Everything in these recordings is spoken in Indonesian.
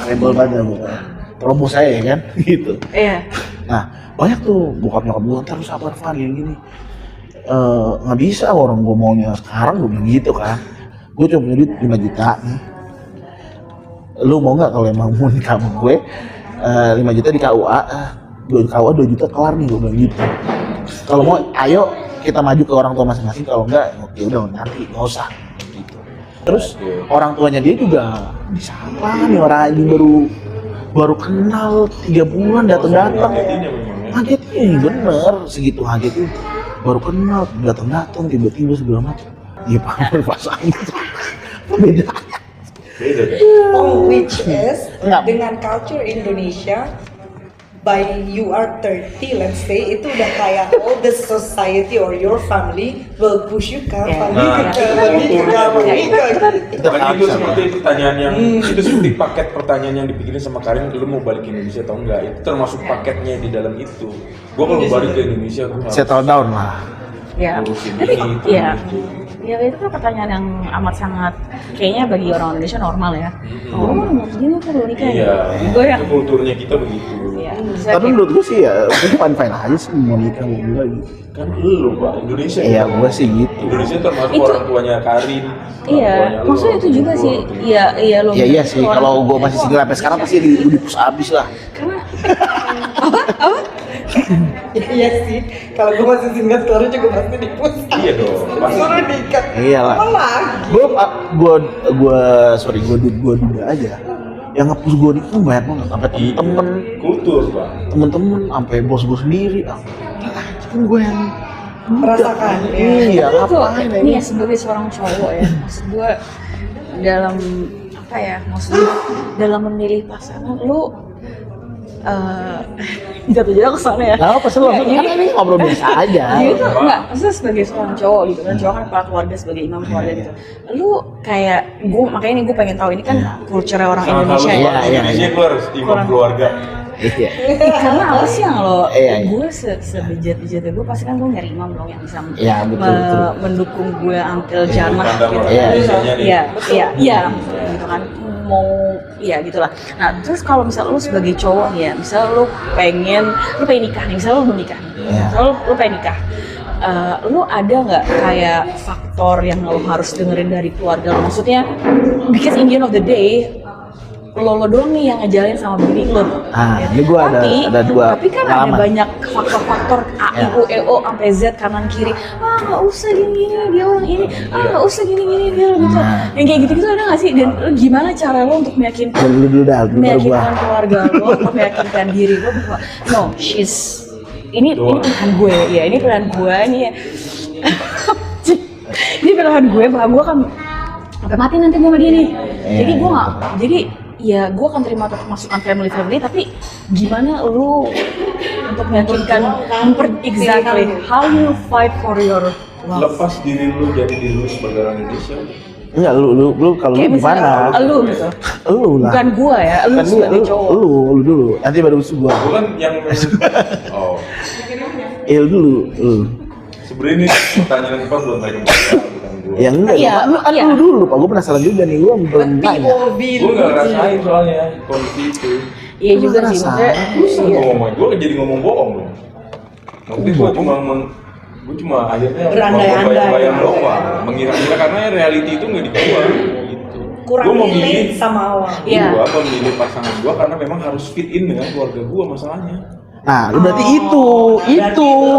rebel banget gue. Promo saya ya kan, gitu. Iya. Nah, banyak tuh bokap nyokap gue, ntar lu sabar Van, gini. Nggak bisa orang gue maunya sekarang, gue bilang gitu kan. Gue cuma punya duit 5 juta nih. Lu mau nggak kalau emang mau nikah sama gue, 5 juta di KUA, 2 juta kelar nih, gue bilang gitu. Kalau mau, ayo kita maju ke orang tua masing-masing, kalau enggak, ya udah nanti, nggak usah. Gitu. Terus orang tuanya dia juga bisa apa nih, orang ini baru kenal 3 bulan datang-datang. Ngagetnya bener, segitu ngagetnya. Baru kenal, datang-datang tiba-tiba segala macam. Iya pak, pasangan itu beda. Which is Enggak. dengan culture Indonesia, by you are 30, let's say, itu udah kayak all the society or your family will push you kapan nikah. Kan itu seperti pertanyaan yang itu seperti paket pertanyaan yang dipikirin sama Karin, lu mau balik ke Indonesia atau enggak? Itu termasuk paketnya di dalam itu. Gua kalau balik ke Indonesia gua harus Settle down lah. Ya, ngurusin tapi ini, itu, ya, itu. ya itu kan pertanyaan yang amat sangat kayaknya bagi orang Indonesia normal ya. Oh, mau gini tuh nikah. Iya, Gue yang, itu kulturnya kita begitu. ya, Tapi menurut gue sih ya, itu fine-fine aja sih mau nikah mau enggak gitu. Kan lu Pak, Indonesia. Iya, gue sih gitu. Indonesia termasuk Itu- orang tuanya Karin. iya, maksudnya itu juga sih. Iya lo. Ya iya sih, kalau gue masih single sampai sekarang pasti dipus abis lah. Karena Iya sih, kalau gue masih single sekarang juga pasti dipus. Iya dong, pasti. Suruh nikah. Iyalah. Apa lagi? Gue duda aja. Yang ngepus gue itu banyak banget, sampai temen-temen, Kultur Pak. temen-temen, sampai bos gue sendiri. Kan gue yang Merasakan, ya. Iya, itu ngapain ini ya sebagai seorang cowok ya, maksud gue dalam apa ya, maksudnya dalam memilih pasangan lu jatuh-jatuh ke sana ya. Nah, apa sih lo? Kan ini ngobrol biasa aja. Dia itu enggak, maksudnya sebagai seorang cowok gitu kan, cowok kan kepala keluarga sebagai imam keluarga gitu. Lu kayak gue, makanya ini gue pengen tahu ini kan culture orang Indonesia ya. Iya, Indonesia gue harus imam Kurang. keluarga. Iya. Karena apa sih yang lo, Iya, iya. gue sebejat-bejatnya gue pasti kan gue nyari imam dong yang bisa Iya, betul. mendukung gue until jannah Pandang gitu. orang Iya, Indonesianya nih. Iya, gitu kan, mau, iya gitulah. Nah terus kalau misal lu sebagai cowok nih ya, misal lu pengen nikah nih, misal lu belum nikah nih, Iya. misal lu pengen nikah, lu ada nggak kayak faktor yang lo harus dengerin dari keluarga lo? Maksudnya, because in the end of the day lo doang nih yang ngejalin sama bini lo. Ah, ini gua ada dua Tapi kan pengalaman. ada banyak faktor-faktor A, I, U, E, O sampai Z kanan kiri. Nggak usah gini, dia orang ini. Nggak usah gini, dia orang gitu. Yang kayak gitu-gitu ada nggak sih? Dan lo gimana cara lo untuk meyakinkan Dulu dah, baru gua. meyakinkan keluarga lo, untuk meyakinkan diri lo bahwa no, ini pilihan gue, ya ini pilihan gue nih ya. Ini pilihan gue, bahwa gue akan sampai mati nanti gue sama dia nih. Jadi gue nggak, jadi ya gue akan terima masukan family, tapi gimana lu untuk meyakinkan, exactly how you fight for your love. Lepas diri lu dari diri lu sebagai orang Indonesia. Enggak, lu kalau lu Kayak gimana? misalnya lu gitu, Lu lah. bukan gue ya, lu Kan sebagai cowok. lu dulu. Nanti baru gua. Gue kan yang oh Lu dulu, lu. sebenarnya ini pertanyaan yang tepat buat mereka bukan gue. Ya enggak, Iya, iya. lu dulu, Pak. Gua penasaran juga nih, gua belum tanya. Gue nggak ngerasain soalnya kondisi itu. Iya juga sih, Rasa. maksudnya iya. Ngomong gue jadi ngomong bohong dong. Nanti gue cuma akhirnya Berandai-andai. bayang-bayang doang, mengira-ngira karena reality itu nggak di gua gitu. Kurang Gua mau relate sama awal. Iya. Gua memilih pasangan gua karena memang harus fit in dengan keluarga gua masalahnya. Nah, lu berarti itu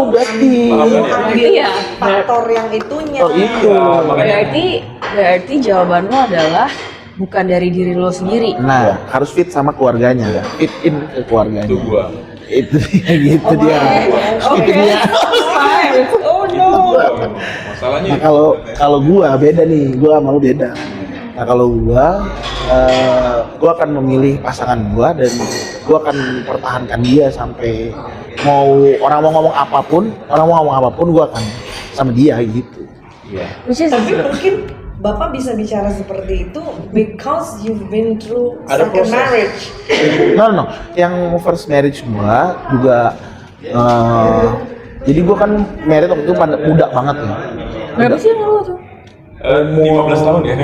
berarti. Paham kan ya? Ambil Iya. faktor yang itunya. Oh, itu. Iya, makanya Berarti jawaban lo adalah bukan dari diri lo sendiri. Nah, harus fit sama keluarganya, fit in ke keluarganya. itu gua. Itu dia, gitu dia. Itu dia. Oh Itu no. gua. Masalahnya Nah, kalau gua beda nih, gua sama lu beda. Nah, kalau gua akan memilih pasangan gua dan gua akan pertahankan dia sampai orang mau ngomong apapun, gua akan sama dia gitu. iya. Which is Tapi mungkin Bapak bisa bicara seperti itu because you've been through Ada second proses. marriage. No. Yang first marriage gua juga jadi gua kan married waktu itu muda banget ya. berapa sih yang lo tuh? 15 tahun ya.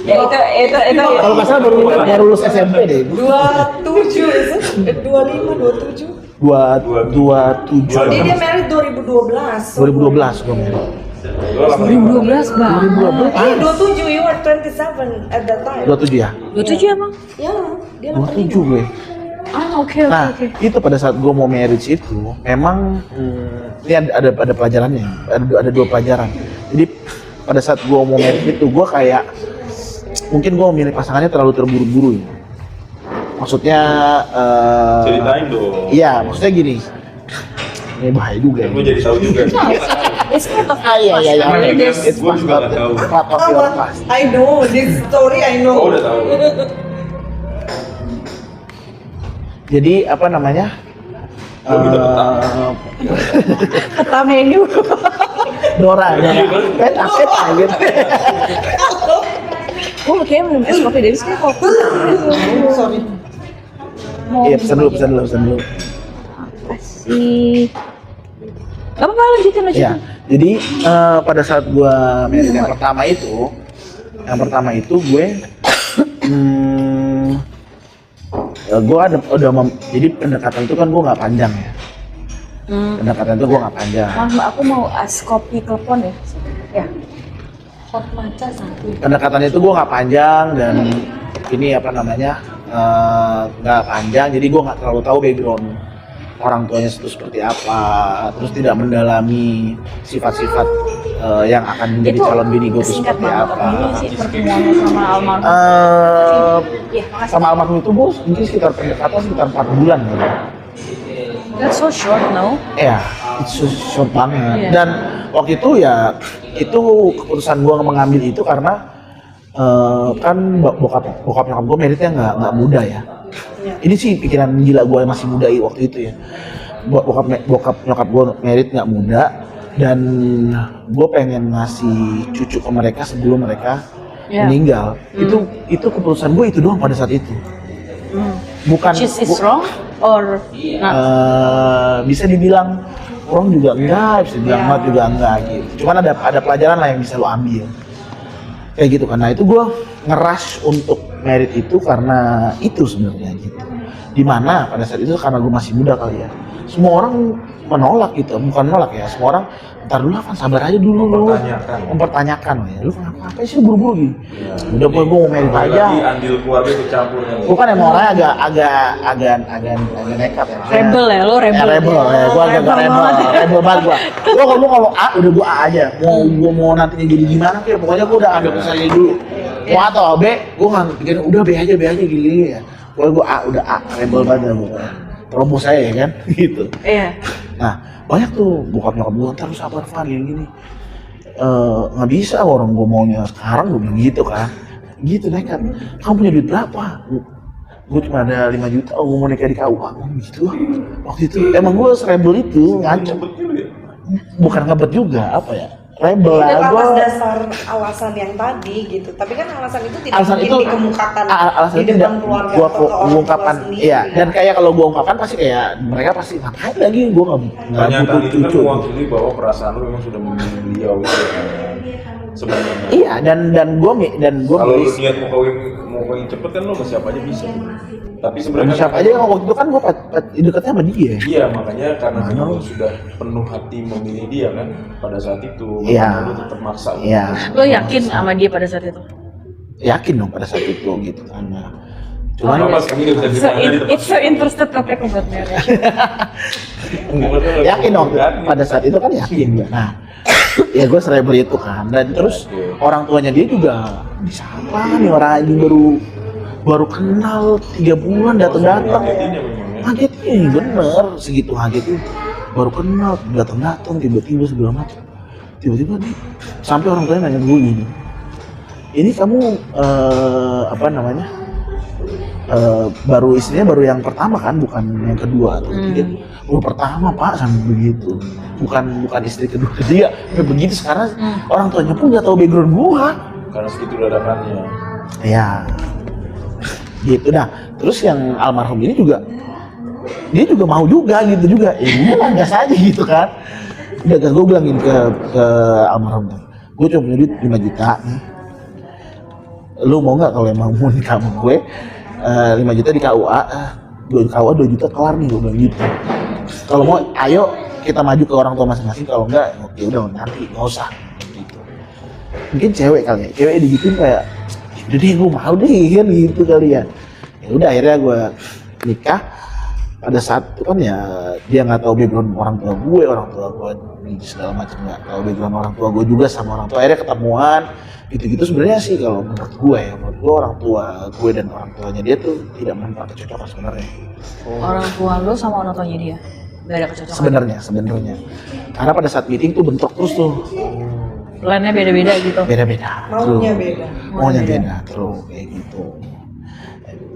Ya itu. Kalau nggak salah baru lulus SMP deh. 27 itu 25 27. 27. Jadi dia married 2012. 2012 gue married. 2012 bang. 2012. Iya 27, you were 27 at that time. 27 ya? 27 emang? Ya, dia 27 85. gue. Oke. Nah, itu pada saat gue mau marriage itu, memang ini ada pelajarannya, ada 2 pelajaran. Jadi pada saat gue mau marriage itu, gue kayak mungkin gue memilih pasangannya terlalu terburu-buru ya. Maksudnya, Ceritain dong. iya, maksudnya gini. Ini bahaya juga ya. Gue jadi tahu juga. It's part of Iya. Gue juga nggak tahu. Part of your past. I know this story, I know. Oh udah tahu. Jadi apa namanya? Lo minta peta. peta menu. Dora, peta gitu. Gue kayak minum es kopi dari sini kopi. Sorry. Iya, pesan dulu. Apa sih? Gak apa-apa, lanjutin. Ya, jadi pada saat gua married yang pertama itu gue jadi pendekatan itu kan gue nggak panjang ya. Pendekatan itu gue nggak panjang. Maaf mbak, aku mau es kopi telepon ya. Ya. Hot matcha satu. Pendekatan itu gue nggak panjang dan ini apa namanya nggak panjang, jadi gue nggak terlalu tahu background orang tuanya itu seperti apa, terus tidak mendalami sifat-sifat yang akan menjadi Itu calon bini gue itu singkat seperti banget. apa. Ini sih pertemuannya sama almarhum. Iya, makasih. Sama almarhum itu gue mungkin sekitar pendekatan sekitar 4 bulan gitu. That's so short, no? Ya, itu short banget. Iya. Dan waktu itu ya itu keputusan gue mengambil itu karena kan bokap nyokap gue meritnya nggak muda ya. Ini sih pikiran gila gue masih muda waktu itu ya. Bokap nyokap gue merit nggak muda dan gue pengen ngasih cucu ke mereka sebelum mereka meninggal. Itu keputusan gue itu doang pada saat itu. Bukan. Which is wrong or not? Bisa dibilang wrong juga enggak, bisa dibilang not juga enggak gitu. Cuman ada pelajaran lah yang bisa lo ambil. Kayak gitu kan. Nah itu gue ngerush untuk merit itu karena itu sebenarnya gitu. Dimana pada saat itu karena gue masih muda kali ya. Semua orang menolak gitu, bukan menolak ya. Semua orang ntar dulu kan sabar aja dulu lu. Mempertanyakan ya. Lu kenapa sih buru-buru gitu? Udah gue mau merit aja. Lagi andil keluarga kecampur. Gue kan emang orangnya agak nekat ya. Rebel ya, lo rebel. Rebel ya, gue agak rebel banget gue. Gue ngomong A, udah gue A aja. Mau nantinya jadi gimana kayak pokoknya gue udah ambil keputusan ini dulu. Mau A atau B, gue nggak pikirin udah B aja gini ya. Pokoknya gue A, udah A, rebel banget gue. Terobos saya ya kan, gitu. Iya. Nah, banyak tuh bokap nyokap gue ntar lu sabar Van gini. Nggak bisa orang gue maunya sekarang gue bilang gitu kan. Gitu nekat. Kamu punya duit berapa? Gue cuma ada 5 juta, gue mau nikah di KUA gitu. Waktu itu emang gue serebel itu ngancem. Bukan ngebet juga, apa ya? Rebel Dan lah atas gue. dasar alasan yang tadi gitu. Tapi kan alasan itu tidak Alasan mungkin itu dikemukakan alasan di itu depan tidak keluarga gue atau ke orang tua ungkapkan. sendiri. Iya, dan kayak kalau gue ungkapkan pasti kayak mereka pasti ngapain lagi gue nggak Pernyataan butuh itu kan cucu. mewakili bahwa perasaan lu memang sudah memilih beliau gitu kan. Sebenarnya. Iya, dan gue Kalau lu niat mau kawin cepet kan lu sama siapa aja bisa. Tapi sebenarnya siapa aja waktu itu kan gue deketnya sama dia. Iya, makanya karena lu sudah penuh hati memilih dia kan pada saat itu. Iya. Makanya lu tetap maksa. Iya. Lo yakin sama dia pada saat itu? Yakin dong pada saat itu gitu kan. Nah, Cuman cuman pas kami nggak bisa So, dimana di tempat it's so interested topic about marriage. yakin dong pada saat itu kan yakin ya. Nah, ya gue serebel itu kan dan terus orang tuanya dia juga bisa apa nih orang ini baru kenal 3 bulan datang ngagetin bener segitu ngagetin baru kenal datang tiba-tiba segala macam tiba-tiba nih sampai orang tuanya nanya gue gini ini kamu apa namanya baru istrinya baru yang pertama kan bukan yang kedua atau ketiga pertama pak sampai begitu bukan istri kedua ketiga sampai begitu sekarang orang tuanya pun nggak tahu background gua karena segitu dadakannya. ya gitu. Nah terus yang almarhum ini juga dia juga mau juga gitu juga ya udah gas aja gitu kan udah gas gue bilangin ke almarhum gue cuma punya duit 5 juta nih lu mau nggak kalau emang mau nikah sama gue 5 juta di KUA, 2 juta kelar nih, gue bilang gitu. Kalau mau ayo kita maju ke orang tua masing-masing, kalau enggak ya udah nanti nggak usah gitu. Mungkin cewek kali ya, cewek digituin kayak udah deh gue mau deh kan gitu kali ya. Ya udah akhirnya gue nikah. Pada saat itu kan ya dia nggak tahu background orang tua gue segala macam, nggak tahu background orang tua gue juga sama orang tua, akhirnya ketemuan gitu-gitu. Sebenarnya sih kalau menurut gue orang tua gue dan orang tuanya dia tuh tidak menemukan kecocokan sebenarnya. Orang tua lu sama orang tuanya dia gak ada kecocokan. Sebenarnya karena pada saat meeting tuh bentrok terus tuh, Plannya beda-beda gitu. beda-beda Maunya Tuh. beda. Maunya beda terus kayak gitu.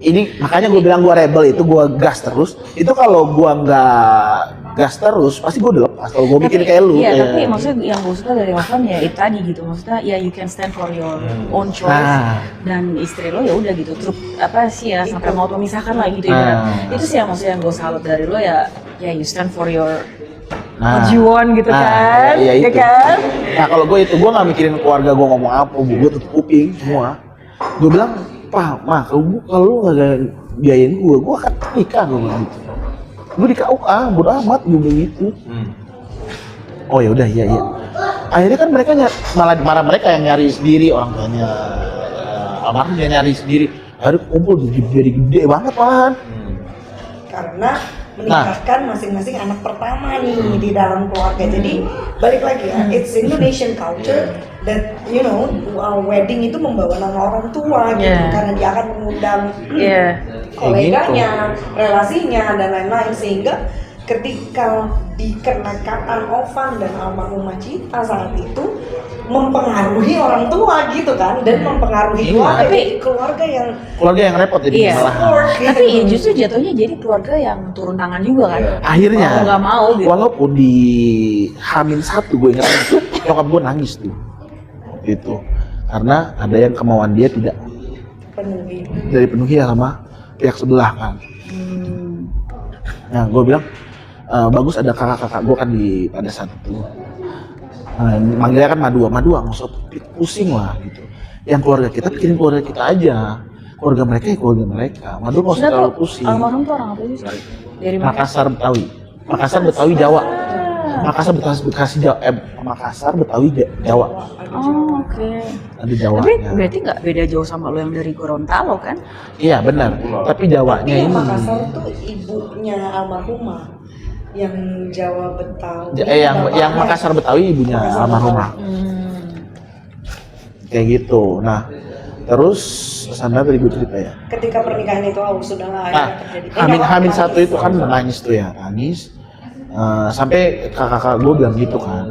Ini makanya gue bilang gue rebel, itu gue gas terus. Itu kalau gue nggak gas terus pasti gue udah lepas. Kalau gue bikin kayak lu. Iya, kayak, tapi maksudnya yang gue suka dari Ovan ya itu tadi gitu. Maksudnya ya you can stand for your own choice. Nah. Dan istri lo ya udah gitu. Terus apa sih ya sampai mau memisahkan lah gitu ya. Itu sih yang maksudnya yang gue salut dari lo ya you stand for your what you want gitu kan. Ya, Ya itu. kan? Nah kalau gue gue nggak mikirin keluarga gue ngomong apa, gue tutup kuping semua. Gue bilang, Pak, Ma, kalau lu nggak biayain gue akan nikah, gue bilang gitu. Gue di KUA, bodo amat, gue bilang gitu. Oh ya udah, iya. Akhirnya kan mereka malah mereka yang nyari sendiri, orang tuanya almarhum dia nyari sendiri. Akhirnya kumpul jadi gede banget malahan. Karena menikahkan masing-masing anak pertama nih di dalam keluarga. Jadi balik lagi ya, it's Indonesian culture that wedding itu membawa nama orang tua gitu, karena dia akan mengundang koleganya, relasinya dan lain-lain, sehingga ketika dikenakan Ovan dan almarhumah Cita saat itu mempengaruhi orang tua gitu kan, dan mempengaruhi keluarga. Tapi keluarga yang repot jadi malah. Tapi justru jatuhnya jadi keluarga yang turun tangan juga kan. Akhirnya mau nggak mau gitu. Walaupun di H-1 gue ingat itu nyokap gue nangis tuh itu karena ada yang kemauan dia tidak dipenuhi sama pihak sebelah kan. Nah gue bilang bagus ada kakak-kakak gue kan pada saat itu. Manggilnya kan Madua nggak usah pusing lah gitu. Yang keluarga kita pikirin keluarga kita aja, keluarga mereka ya keluarga mereka. Madua nggak usah terlalu pusing. Almarhum tuh orang apa sih? Dari mana? Makassar Betawi Jawa. Makassar Betawi Jawa. Oh oke. Ada Jawanya. Tapi berarti nggak beda jauh sama lo yang dari Gorontalo kan? Iya benar. Tapi Jawanya yang ini. Makassar tuh ibunya almarhumah. Yang Jawa Betawi. Yang Makassar Betawi ibunya almarhumah. Kayak gitu. Nah, terus sana tadi gue cerita ya. Ketika pernikahan itu sudahlah terjadi. Hamin satu itu kan nangis tuh ya, nangis. Sampai kakak gue bilang gitu kan,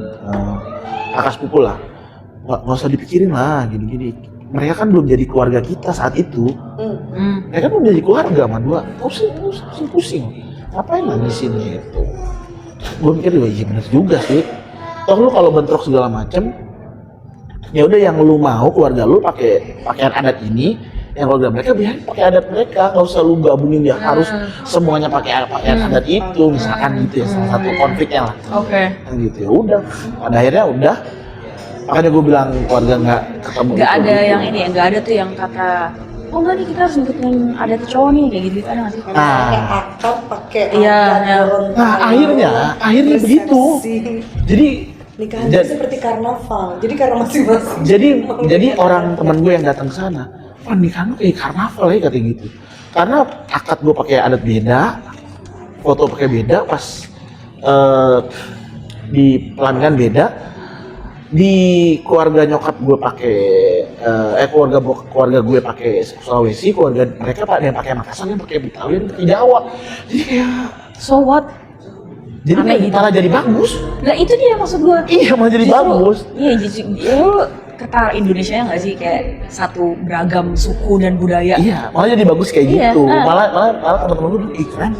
kakak sepupu lah, nggak usah dipikirin lah, gini-gini. Mereka kan belum jadi keluarga kita saat itu. Mereka belum jadi keluarga, Madua. Pusing. Ngapain nangisin gitu? Gue mikir iya bener juga sih. Toh lu kalau bentrok segala macem, ya udah yang lu mau keluarga lu pakai pakaian adat ini. Yang keluarga mereka biar pakai adat mereka, nggak usah lu gabungin ya harus semuanya pakai pakaian adat itu, misalkan gitu ya, salah satu konfliknya lah. Oke. Gitu ya udah, pada akhirnya udah, makanya gue bilang keluarga nggak ketemu. Nggak ada yang ini ya, nggak ada tuh yang kata, oh nggak nih kita harus ngikutin adat cowok nih kayak gitu ada nggak sih? Pakai akad, pakai Iya. Gorontalo. Akhirnya begitu. Jadi nikahan itu seperti karnaval. Jadi karena masing-masing. Jadi orang teman gue yang datang ke sana, wah nikahan lu kayak karnaval ya katanya gitu. Karena akad gue pakai adat beda, foto pakai beda, pas di pelaminan beda, di keluarga nyokap gue pakai keluarga gue pakai Sulawesi, keluarga mereka yang pakai Makassar, yang pakai Betawi, yang pakai Jawa. Jadi kayak so what? Jadi malah jadi bagus. Nah itu dia maksud gue. Iya malah jadi bagus. Iya justru lu kata Indonesia ya nggak sih kayak satu beragam suku dan budaya. Iya malah jadi bagus kayak Iya, gitu. Malah teman-teman gue bilang, keren.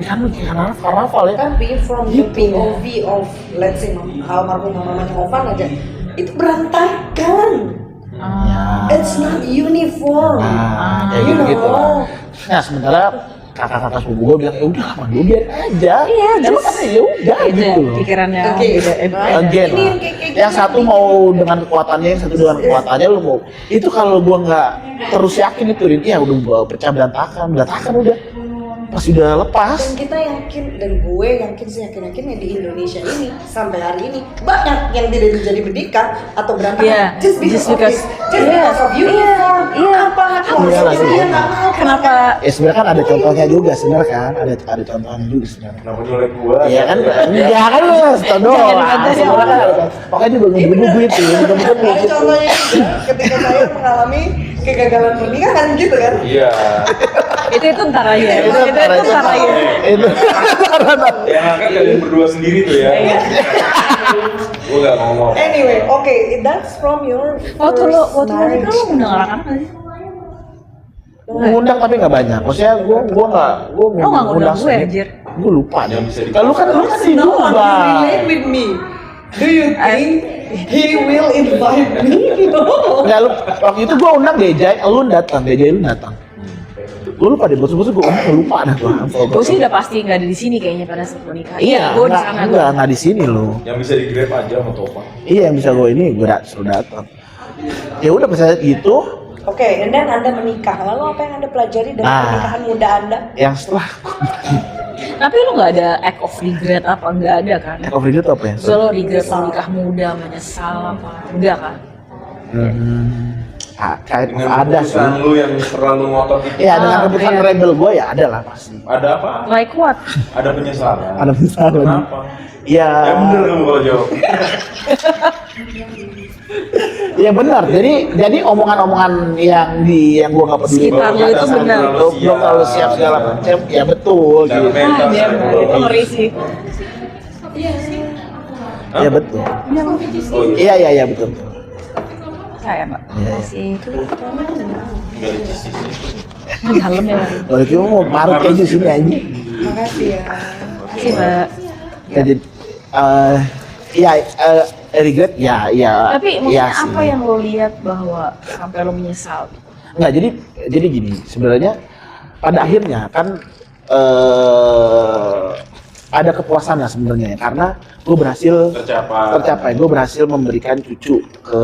Kan karnaval ya. Tapi from the POV of let's say almarhum mamanya Ovan aja itu berantakan. It's not uniform. Kayak gitu. Nah sementara kakak-kakak sepupu gue bilang ya udah man, gue biarin aja. Iya, Lu just- kan ya udah Itu gitu loh. pikirannya Oke. beda. Again Ini lah. kayak Yang satu mau dengan kekuatannya, yang satu dengan kekuatannya lu mau. Itu kalau gua nggak terus yakin itu, Rin, ya udah gua pecah berantakan udah. Pas udah lepas. Dan kita yakin, dan gue yakin sih yakin-yakinnya di Indonesia ini sampai hari ini banyak yang tidak jadi menikah atau berantakan Iya, just because of this, just iya, because of uniform. iya. Apa Iya lah, dia nggak mau? Kenapa? Ya sebenarnya kan ada contohnya juga sebenarnya kan, ada contohnya juga sebenarnya. Kenapa nyolek gua? Iya kan, enggak kan lu harus tahu doang. Jangan dibantah, Sebenarnya kan ya. ada- Makanya juga ngebunuh itu, Ada contohnya juga ketika saya mengalami kegagalan pernikahan gitu kan. Iya. Itu ntar aja. Itu ntar aja. Itu Yang angkat kalian berdua sendiri tuh ya. Iya. Gua gak ngomong. Anyway, that's from your Waktu first lo nikah marriage. lo undang anak-anak nggak sih? ngundang tapi nggak banyak. Maksudnya gua nggak Lo nggak ngundang gue, sendiri. anjir. Gue lupa deh. Yang bisa di- Kalau kan lu kan di No one will Dubai. relate with me. Do you think he will invite me? No. Enggak lu waktu itu gua undang Dejay, lu datang, lu datang. Gue lupa deh, bos-bos gue lupa dah gua. Gue sih udah pasti nggak ada di sini kayaknya pada saat pernikahan. Iya, gue di sana. enggak di sini lo. Yang bisa di grab aja sama Topan. Iya, yang bisa gue ini gue suruh datang. Ya udah pas saat itu Oke, and then Anda menikah. Lalu apa yang Anda pelajari dari Nah. pernikahan muda Anda? yang setelah Tapi lo nggak ada act of regret apa? Nggak ada kan? COVID itu apa ya? So lo regret menikah muda, menyesal apa? Enggak kan? Kayak Dengan ada sih. keputusan lu yang terlalu ngotot itu. Iya, dengan Ah, keputusan iya. rebel gue ya ada lah pasti. Ada apa? Like what? Ada penyesalan. Ada penyesalan. Kenapa? Iya. Ya bener kamu kalau jawab. Iya benar. Jadi omongan-omongan yang gue nggak peduli. Sekitar lu itu benar. Belum terlalu siap segala macam. Ya betul. Secara Gitu. mental, Ah, dia secara benar. Itu psikologis. ngeri sih. Hah? Iya betul. Oh iya. Iya betul. Saya mbak. Iya. Masih Enggak di sisi. dalam ya. Mbak. Kalau kita mau marut keju sini aja. Makasih ya. Makasih mbak. Jadi regret ya. Tapi maksudnya iya sih. apa yang lo lihat bahwa sampai lo menyesal? Nggak, jadi gini, sebenarnya pada akhirnya kan ada kepuasan lah sebenarnya ya, karena gue berhasil tercapai, gue berhasil memberikan cucu ke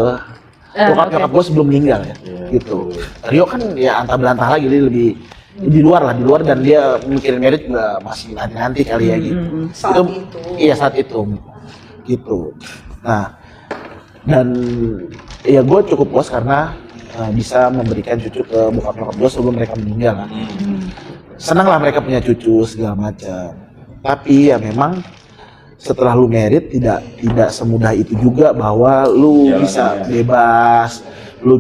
bokap oke. nyokap gue sebelum meninggal ya, gitu. Rio kan ya antah berantah lagi, dia lebih di luar dan dia mikirin merit juga masih nanti kali ya gitu. Saat itu. Iya saat itu, gitu. Nah, dan ya gue cukup puas karena bisa memberikan cucu ke bokap nyokap gue sebelum mereka meninggal lah. Senang lah mereka punya cucu segala macam. Tapi ya memang setelah lu merit tidak semudah itu juga bahwa lu Jalan bisa ya. bebas, lu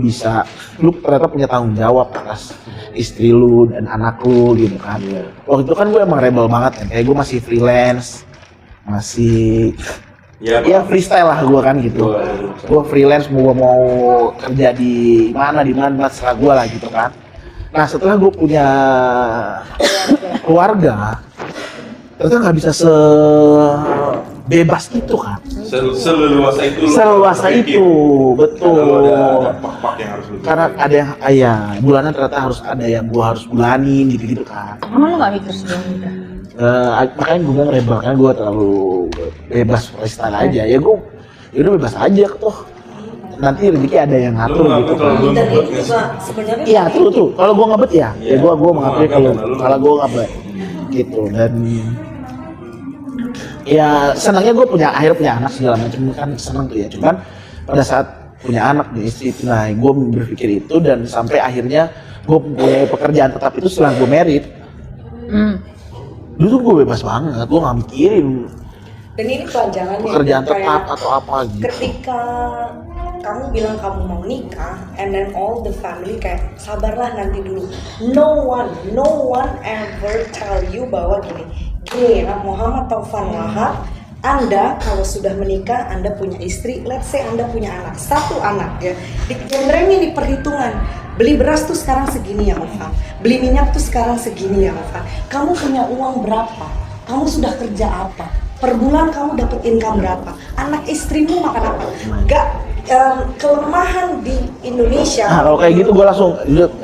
ternyata punya tanggung jawab atas istri lu dan anak lu gitu kan. Waktu itu kan gue emang rebel banget kan, kayak gue masih freelance, masih ya freestyle lah gue kan gitu. Gue freelance, gue mau kerja di mana terserah gue lah gitu kan. Nah setelah gue punya keluarga, ternyata nggak bisa sebebas itu kan. Seleluasa itu. Seleluasa itu, betul. Ada pak-pak yang harus lu. Karena ada yang bulanan ternyata harus ada yang gue harus bulanin gitu kan. Emang lo nggak mikir sebelum nikah? Makanya gue bilang rebel kan, gue terlalu bebas freestyle aja ya, gue udah bebas aja toh, nanti rezeki ada yang ngatur Lu gitu terlalu kan. Dan ngebet ini nggak juga sih? sebenarnya Iya tuh kalau gue ngebet ya Iya. gue mengakui Lu kalau gue ngebet gitu. Dan ya senangnya gue akhirnya punya anak segala macam kan, senang tuh ya. Cuman pada saat punya anak nih istri itu, nah gue berpikir itu, dan sampai akhirnya gue punya pekerjaan tetap itu setelah gue merit. Dulu tuh gue bebas banget, gue nggak mikirin dan ini pelajarannya pekerjaan kayak tetap atau apa gitu. ketika kamu bilang kamu mau nikah and then all the family kayak sabarlah nanti dulu, no one ever tell you bahwa gini ya Muhammad Taufan Wahab, Anda kalau sudah menikah, Anda punya istri, let's say Anda punya satu anak ya, remnya di perhitungan, beli beras tuh sekarang segini ya Ovan, beli minyak tuh sekarang segini ya Ovan, kamu punya uang berapa, kamu sudah kerja apa, per bulan kamu dapat income berapa, anak istrimu makan apa, kelemahan di Indonesia. Nah, kalau kayak gitu gue langsung,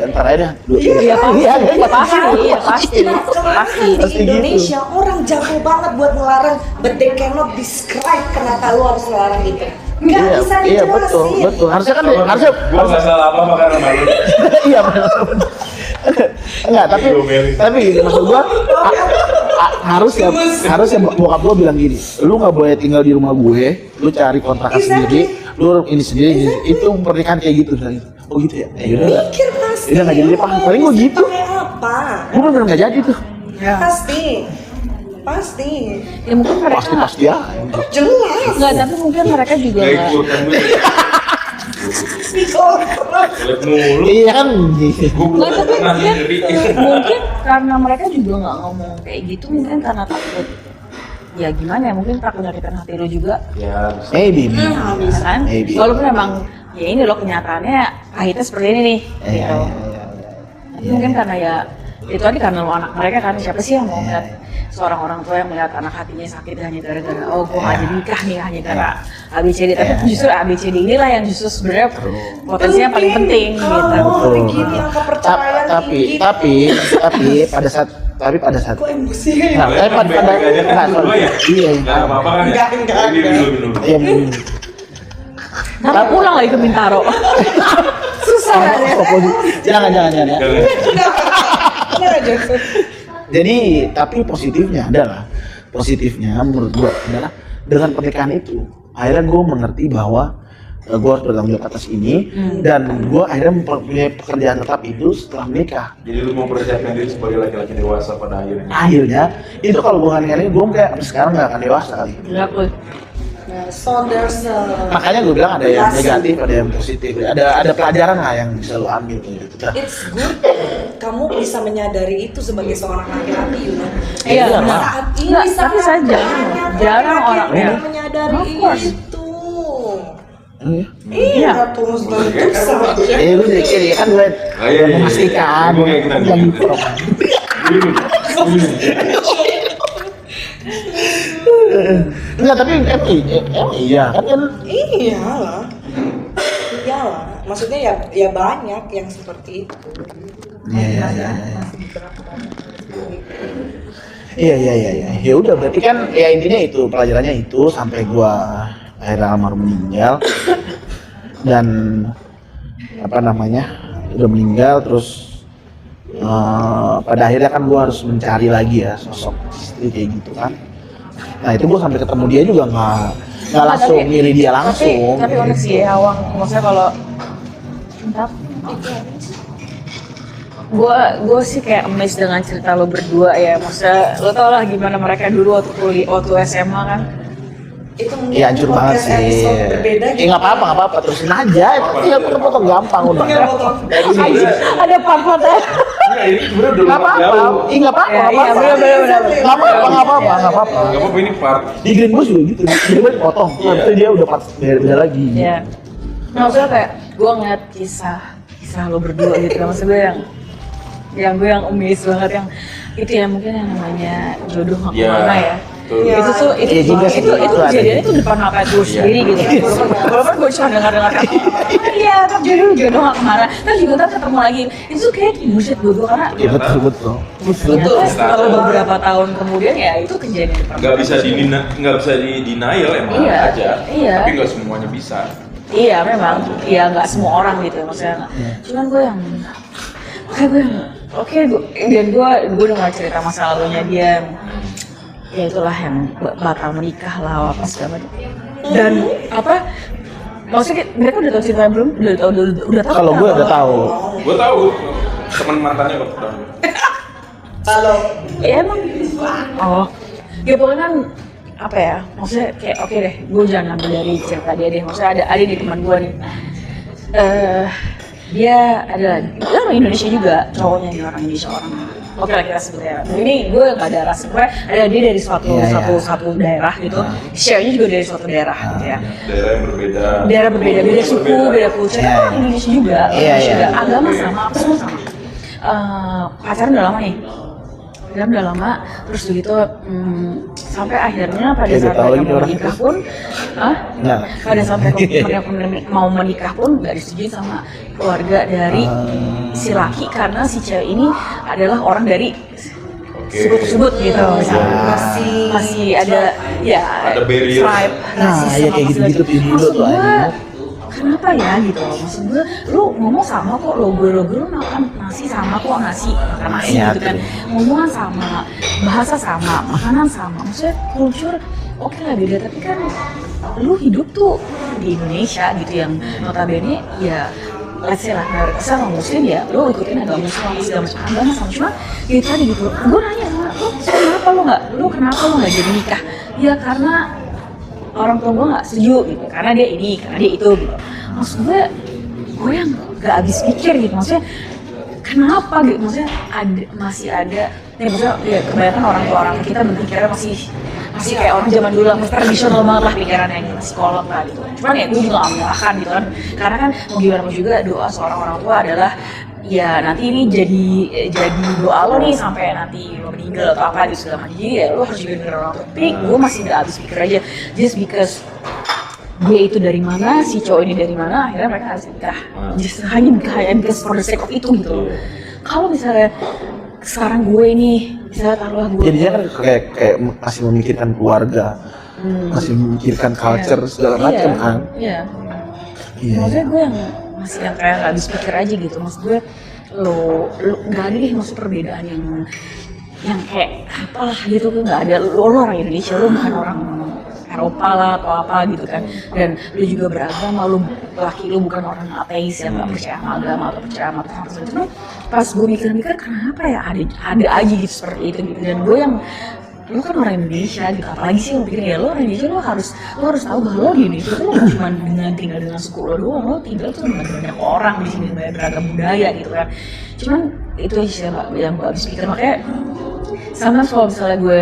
ntar aja deh. Iya pasti, Iya, iya pasti, iya pasti, Kelemahan pasti. di Pasti gitu. Indonesia orang jago banget buat ngelarang, but they cannot describe kenapa lu harus ngelarang gitu. Nggak Iya, bisa iya dijelasin. betul. Harusnya kan, harusnya, Gua nggak salah apa-apa karena malu. iya benar. Enggak, tapi gini, maksud gua harusnya bokap gua bilang gini, lu nggak boleh tinggal di rumah gue, lu cari kontrakan sendiri, lu ini sendiri, itu pernikahan kayak gitu misalnya. Oh gitu ya? Yaudah, Mikir pasti. udah nggak jadi paham. Paling gua gitu, Pakai apa? gua bener nggak jadi tuh. Pasti. Ya mungkin mereka Pasti ya. Jelas. nggak, tapi mungkin mereka juga Nggak nggak. ikut kan gue. Lihat mulu. Iya kan? Gue belum Nggak, tapi pernah mungkin, sendiri. mungkin karena mereka juga nggak ngomong kayak gitu, mungkin karena takut. Ya gimana ya, mungkin takut nyakitin hati lo juga. Ya, bisa. Maybe. Ya kan? Maybe. Walaupun memang ya ini loh kenyataannya pahitnya seperti ini nih. Iya, Gitu. iya. Tapi mungkin karena ya itu tadi karena lo anak mereka kan, siapa sih yang mau ngeliat seorang orang tua yang melihat anak hatinya sakit hanya gara-gara oh gue nggak jadi nikah nih hanya gara ABCD, tapi justru ABCD inilah yang justru sebenarnya potensinya paling penting gitu. Kalau begini angka perceraian Tapi pada saat kok emosi nah, pada Aja kan dua ya? iya. Nggak apa-apa kan ya? Enggak. Ini minum. Iya, Tapi pulang lagi ke Bintaro. susah ya. jangan ya. Jangan. Bener aja. Jadi tapi positifnya menurut gua adalah dengan pernikahan itu akhirnya gua mengerti bahwa gua harus bertanggung jawab atas ini dan gua akhirnya mempunyai pekerjaan tetap itu setelah menikah. Jadi lu mau persiapkan diri sebagai laki-laki dewasa pada akhirnya. Akhirnya itu kalau gua nggak gua kayak sekarang nggak akan dewasa kali. Enggak pun. So there's Makanya gue bilang ada yang lesson. negatif, ada yang positif, ada pelajaran lah yang bisa lo ambil gitu. It's good kamu bisa menyadari itu sebagai seorang laki-laki, Yuna. Iya, Iya, benar. Saat ini Nggak, tapi sangat saya banyak jarang laki-laki orang yang ya. menyadari Of course. itu. Iya. Iya, terus bentuk sama. Gue jadi kan gue iya. memastikan Gue kayak kita yang gitu. Enggak, tapi emang iya kan Iyalah. Maksudnya ya banyak yang seperti itu. Iya. Ya udah berarti kan ya intinya itu pelajarannya itu sampai gua akhirnya almarhum meninggal dan apa namanya udah meninggal terus pada akhirnya kan gua harus mencari lagi ya sosok istri kayak gitu kan. Nah itu gua sampai ketemu dia juga nggak langsung milih dia langsung. Tapi unik sih ya, Awang. Maksudnya kalau entah gue sih kayak amazed dengan cerita lo berdua ya. Maksudnya lo tau lah gimana mereka dulu waktu SMA kan. Itu mungkin Iya hancur banget podcast sih. episode berbeda gitu. Nggak apa-apa, terusin aja. Tinggal potong gampang udah. Tinggal potong. Kayak gini. Ada part-partnya. Enggak, ini sebenarnya udah Nggak apa-apa. jauh. Nggak apa-apa. Iya, nggak apa-apa. bener. Nggak apa-apa. Gak apa-apa ini part. Di Green Bus juga gitu. Green Bus potong. Habis itu dia udah beda lagi. Iya. Nah, maksudnya kayak gue ngeliat kisah lo berdua gitu. Maksudnya yang gue yang amazed banget yang itu ya mungkin yang namanya jodoh nggak Iya. kemana ya. Betul. Itu tuh Iya juga sih, itu itu kejadiannya ada. tuh depan mata gue sendiri gitu. Walaupun gue cuma dengar kayak iya kan jodoh nggak kemana. Terus juga ntar ketemu lagi. Itu tuh kayak bullshit gue karena Iya betul. ternyata setelah beberapa tahun kemudian ya itu kejadian depan Nggak mata bisa gue. nggak bisa di denial emang Iya, aja. iya. Tapi nggak semuanya bisa. Iya memang, ya nggak semua orang gitu maksudnya. Cuman gue yang, dan gue udah mulai cerita masa lalunya dia, ya itulah yang bakal menikah lah apa segala macam. Dan apa? Maksudnya mereka udah tahu ceritanya belum? Udah tahu. Kalau gue udah tahu. Gue tahu teman mantannya kok tahu. Kalau Ya emang. Oh, ya pokoknya kan apa ya? Maksudnya kayak oke deh, gue jangan ambil dari cerita dia deh. Maksudnya ada nih teman gue nih. Dia adalah orang Indonesia juga, cowoknya dia orang Indonesia orang. Oke lah kita sebut ya. Ini gue nggak ada rasa, gue ada dia dari suatu daerah gitu. Share-nya juga dari suatu daerah gitu ya. Daerah yang berbeda. Daerah berbeda, beda suku, beda culture, Iya, orang Indonesia juga, Iya, iya. agama sama, apa semua sama. Pacaran udah lama nih. dan udah lama. Terus begitu sampai akhirnya pada Kayak saat udah tahu mereka lagi mau orang menikah itu. pun, Nah. pada saat mereka mau menikah pun nggak disetujui sama keluarga dari si laki karena si cewek ini adalah orang dari suku tersebut gitu. Masih ada ya Ada barrier. tribe, Nah, rasis, ya sama kayak segala gitu-gitu macam. dulu Maksud tuh, gua, anjing. kenapa ya gitu loh, maksud gue lu ngomong sama kok, logo makan nasi sama kok, makan nasi Iya, gitu kan, ngomongan sama, bahasa sama, makanan sama, maksudnya culture oke lah beda, tapi kan lu hidup tuh di Indonesia gitu yang notabene ya let's say lah mayoritas sama muslim ya, lu ikutin agama Islam segala macam agama sama, cuma itu tadi gitu, gue nanya sama lu kenapa lu nggak jadi nikah? Ya karena orang tua gue nggak setuju gitu, karena dia ini, karena dia itu gitu. Maksud gue yang nggak habis pikir gitu, maksudnya kenapa gitu, maksudnya masih ada, ya maksudnya ya kebanyakan orang kita berpikirnya masih kayak orang zaman dulu, masih tradisional banget lah pikirannya gitu, masih kolot lah gitu. Cuman ya gue juga nggak menyalahkan gitu kan, karena kan mau gimana pun juga doa seorang orang tua adalah ya nanti ini jadi doa lo nih sampai nanti lo meninggal atau apa gitu segala macam. Jadi ya lo harus juga denger orang tua. Tapi gue masih nggak habis pikir aja, just because dia itu dari mana, si cowok ini dari mana, akhirnya mereka harus nikah. Just hanya because for the sake of itu gitu loh. Kalau misalnya sekarang gue ini, misalnya taruhlah gue. Jadinya kan kayak masih memikirkan keluarga, masih memikirkan culture segala macam kan. Iya. Iya. Maksudnya gue yang masih yang kayak nggak habis pikir aja gitu. Maksud gue lo nggak ada deh maksud perbedaan yang kayak apalah gitu tuh nggak ada. Lo orang Indonesia, lo bukan orang Eropa lah atau apa gitu kan, dan lu juga beragama, lu laki lu bukan orang ateis yang nggak percaya sama agama atau percaya sama Tuhan segala macam. Pas gue mikir-mikir kenapa ya ada aja gitu seperti itu gitu, dan gue yang lu kan orang Indonesia gitu, apalagi sih lu pikir ya lu orang Indonesia, lu harus tahu bahwa lo di Indonesia tuh lu cuma dengan tinggal dengan suku lo doang, lo tinggal tuh dengan banyak orang di sini, banyak beragam budaya gitu kan. Cuman itu aja sih yang gue habis pikir, makanya sama kalau misalnya gue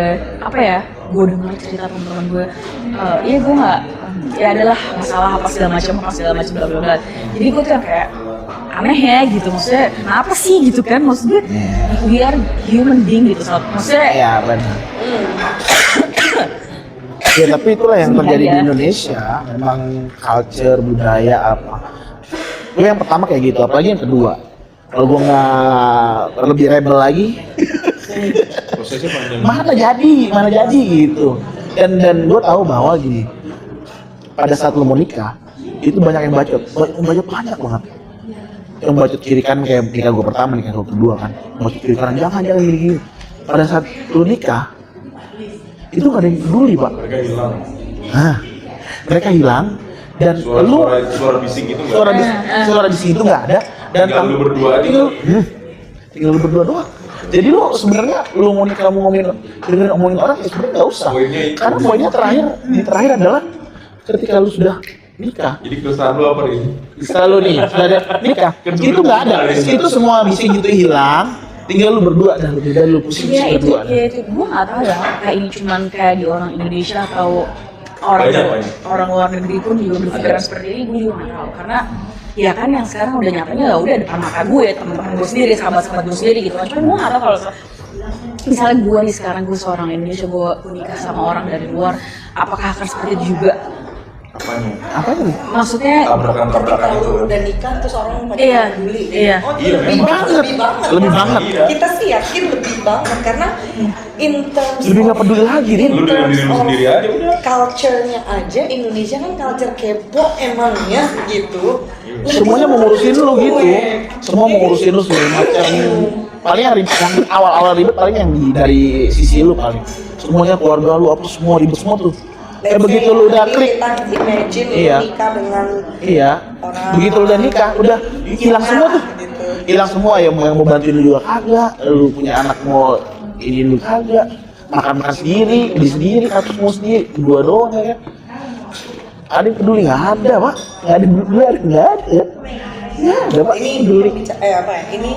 gue dengar cerita teman-teman gue, iya gue nggak, ya adalah masalah apa segala macam bla bla bla. Jadi gue tuh yang kayak aneh ya gitu, maksudnya kenapa sih gitu kan, maksudnya we are human being gitu, maksudnya Ya benar. Ya tapi itulah yang terjadi di Indonesia, memang culture, budaya apa. Gue yang pertama kayak gitu, apalagi yang kedua. Kalau gue nggak lebih rebel lagi, Prosesnya panjang. mana jadi gitu. Dan gue tahu bahwa gini, pada saat lo mau nikah, itu banyak yang bacot banyak banget. Yang bacot kiri kan kayak nikah gue pertama, nikah gue kedua kan, bacot kiri kanan jangan gini. Pada saat lo nikah, itu gak ada yang peduli pak. Mereka hilang. Mereka hilang dan Suara bising itu nggak? suara bising itu nggak ada, dan Tinggal lu berdua aja. tinggal lu berdua doang. Jadi lu sebenarnya lu mau nikah mau dengerin omongin orang ya sebenarnya nggak usah. Poinnya itu. Karena poinnya terakhir adalah ketika lu sudah nikah. Jadi keresahan lu apa nih? Selalu nih sudah ada nikah, itu nggak ada. Itu semua bising itu hilang. Tinggal lu berdua dan lu pusing ya itu berdua. gue nggak tahu ya, kayak ini cuman kayak di orang Indonesia atau Banyak. orang luar negeri pun juga berpikiran seperti ini, gue juga nggak tahu, karena ya kan yang sekarang udah nyatanya ya udah depan mata gue, teman-teman gue sendiri, sahabat-sahabat gue sendiri gitu kan. Cuman gue nggak tahu kalau misalnya gue nih sekarang gue seorang Indonesia, gue nikah sama orang dari luar, apakah akan seperti itu juga? Apa itu? Maksudnya Tabrakan Ketika itu. lu udah nikah terus orang pada Iya, peduli. iya. Oh, Iya, lebih memang. banget. Lebih banget. Iya. Kita sih yakin lebih banget karena in terms Lebih nggak of- peduli lagi nih. Lu dengan diri lu of sendiri aja udah. Culture-nya aja Indonesia kan culture kepo emangnya gitu. Semuanya mau ngurusin lu gitu. Semua mau ngurusin lu segala macam. Paling yang awal-awal ribet paling yang dari sisi lu paling. Semuanya keluarga lu apa semua ribet semua tuh. Begitu lu udah klik, kita imagine Iya. lu nikah dengan iya. orang- Begitu lu udah nikah, udah hilang semua tuh. gitu. Hilang semua, yang mau bantuin lu juga kagak. Lu punya anak mau ini lu kagak. Makan sendiri, beli sendiri, kartu semua sendiri, berdua doang ya kan. Ada yang peduli nggak ada pak, nggak ada yang peduli, nggak ada. Ya, ada pak. Ini Peduli. apa ya? Ini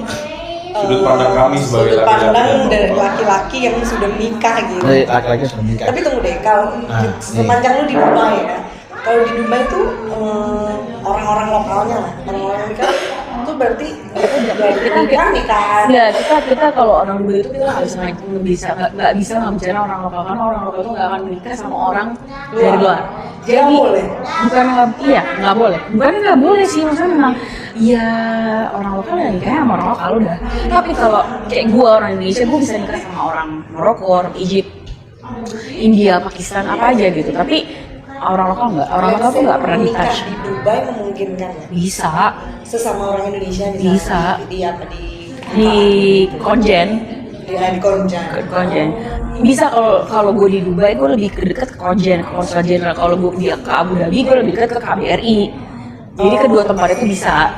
Sudut pandang kami sebagai sudut laki-laki. pandang dari laki-laki yang sudah menikah gitu. Laki-laki sudah menikah. Tapi tunggu deh, kalau Ah, sepanjang lu di Dubai ya, kalau di Dubai tuh orang-orang lokalnya lah, orang-orang yang nikah tuh berarti kita nikah. Ya kita kalau orang Dubai itu kita nggak bisa nggak bicara orang lokal karena orang lokal itu nggak akan menikah sama orang dari luar. Jadi Nggak boleh? bukan nggak boleh. Bukan nggak boleh sih, maksudnya memang ya orang lokal ya nikah sama orang lokal udah. Tapi kalau kayak gua orang Indonesia, gua bisa nikah sama orang Maroko, orang Egypt, India, Pakistan apa aja gitu. Tapi orang lokal nggak, orang lokal tuh nggak pernah nikah. Di Dubai memungkinkan ya? Bisa Sesama orang Indonesia misalnya Bisa. di apa di konjen. di Konjen bisa. Kalau gue di Dubai gue lebih dekat ke konjen, ke konsulat jenderal. Kalau gue ke Abu Dhabi gue lebih dekat ke KBRI. Jadi kedua tempat itu bisa.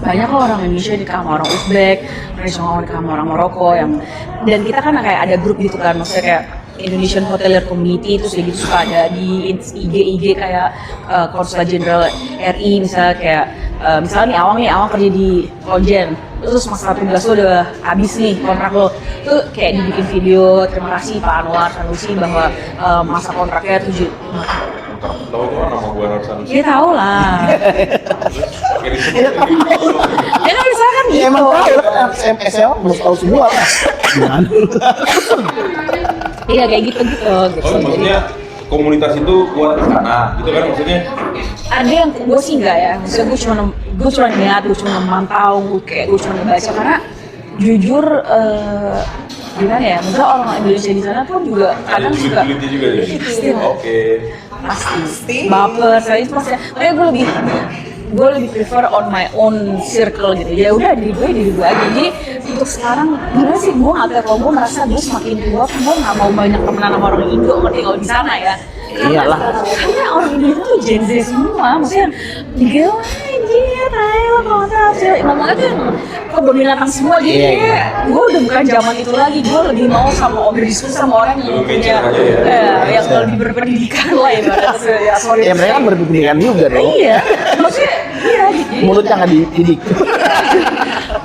Banyak kok orang Indonesia nikah sama orang Uzbek, orang nikah sama orang Maroko dan kita kan kayak ada grup gitu kan, maksudnya kayak Indonesian Hotelier Community, terus kayak gitu suka ada di IG kayak konsulat jenderal RI misalnya kayak misalnya nih Awang kerja di konjen, terus masa tugas lo udah habis nih kontrak lo, tuh kayak dibikin video terima kasih Pak Anwar Sanusi bahwa masa kontraknya 7. Tahu tuh nama gue Anwar Sanusi. Ya tahu lah. Ya kan misalkan Ya gitu. emang tahu kan SMA belum tahu semua lah. Gimana? Iya kayak gitu. Oh, maksudnya komunitas itu kuat di sana, gitu kan maksudnya? Ada yang gue sih enggak ya, maksudnya gue cuma lihat, gue cuma memantau, gue cuma ngebaca karena jujur gimana ya, maksudnya orang Indonesia di sana pun juga Ada kadang suka julid-julidnya juga ya? Pasti. Oke. pasti baper, saya itu maksudnya, makanya gue lebih prefer on my own circle gitu. Ya udah diri gue aja. Jadi untuk sekarang gimana sih, gue nggak tahu, kalau gue merasa gue semakin tua, gue nggak mau banyak temenan sama orang Indo, ngerti kalau di sana ya. Iyalah. Karena orang Indo itu tuh Gen Z semua, maksudnya gila anjir, ayo kontak, ngomongnya tuh keberminatan semua. Jadi Iya, kayak gue udah bukan zaman itu lagi, gue lebih mau berdiskusi sama orang yang Lebih punya mencari aja ya. yang lebih berpendidikan lah ibaratnya. Ya sorry. Ya mereka kan berpendidikan juga dong. Iya, maksudnya iya jadi Mulutnya nggak dididik.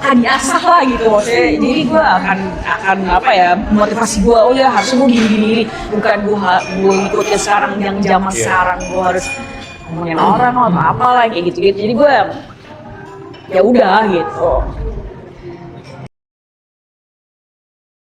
akan diasah lah gitu maksudnya. Jadi gue akan apa ya, motivasi gue, oh ya harusnya gue gini, bukan gue ngikutin sekarang yang zaman sekarang gue harus ngomongin orang atau apa lah kayak gitu. Jadi gue ya udah gitu.